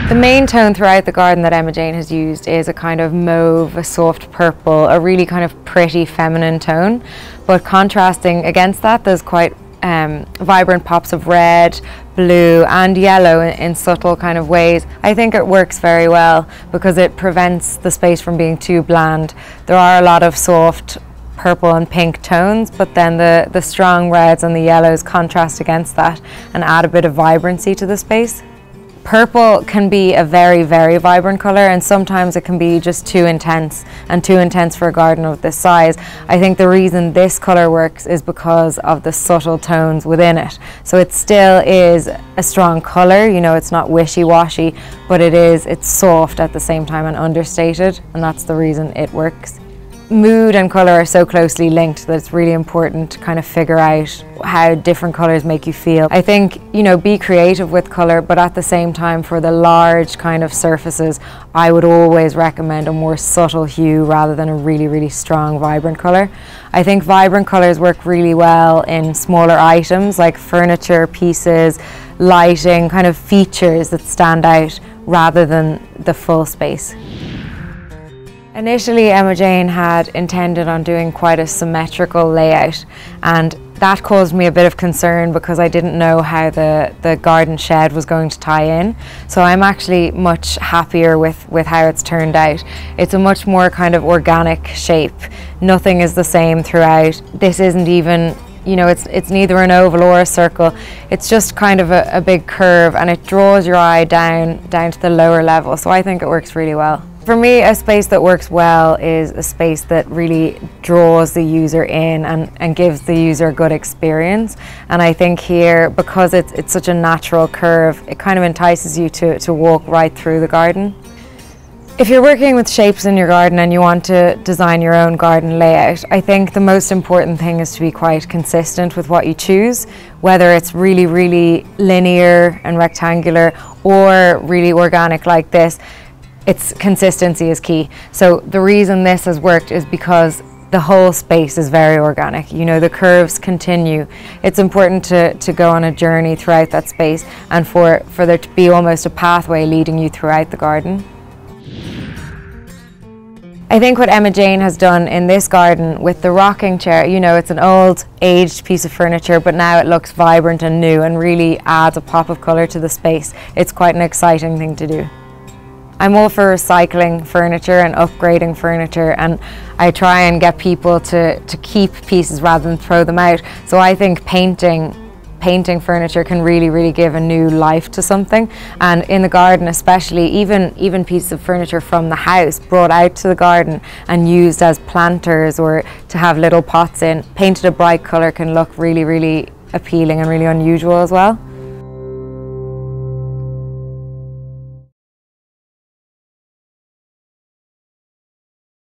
The main tone throughout the garden that Emma Jane has used is a kind of mauve, a soft purple, a really kind of pretty feminine tone. But contrasting against that, there's quite vibrant pops of red, blue and yellow in subtle kind of ways. I think it works very well because it prevents the space from being too bland. There are a lot of soft purple and pink tones, but then the strong reds and the yellows contrast against that and add a bit of vibrancy to the space. Purple can be a very, very vibrant colour, and sometimes it can be just too intense for a garden of this size. I think the reason this colour works is because of the subtle tones within it. So it still is a strong colour, you know, it's not wishy-washy, but it's soft at the same time and understated, and that's the reason it works. Mood and colour are so closely linked that it's really important to kind of figure out how different colours make you feel. I think, you know, be creative with colour, but at the same time for the large kind of surfaces, I would always recommend a more subtle hue rather than a really, really strong, vibrant colour. I think vibrant colours work really well in smaller items like furniture pieces, lighting, kind of features that stand out rather than the full space. Initially, Emma Jane had intended on doing quite a symmetrical layout, and that caused me a bit of concern because I didn't know how the garden shed was going to tie in. So I'm actually much happier with how it's turned out. It's a much more kind of organic shape. Nothing is the same throughout. This isn't even, you know, it's neither an oval or a circle. It's just kind of a big curve, and it draws your eye down to the lower level. So I think it works really well. For me, a space that works well is a space that really draws the user in and gives the user a good experience. And I think here, because it's such a natural curve, it kind of entices you to walk right through the garden. If you're working with shapes in your garden and you want to design your own garden layout, I think the most important thing is to be quite consistent with what you choose, whether it's really, really linear and rectangular or really organic like this. It's consistency is key. So the reason this has worked is because the whole space is very organic. You know, the curves continue. It's important to go on a journey throughout that space and for there to be almost a pathway leading you throughout the garden. I think what Emma Jane has done in this garden with the rocking chair, you know, it's an old, aged piece of furniture, but now it looks vibrant and new and really adds a pop of colour to the space. It's quite an exciting thing to do. I'm all for recycling furniture and upgrading furniture, and I try and get people to keep pieces rather than throw them out. So I think painting furniture can really give a new life to something, and in the garden especially, even pieces of furniture from the house brought out to the garden and used as planters or to have little pots in, painted a bright colour can look really appealing and really unusual as well.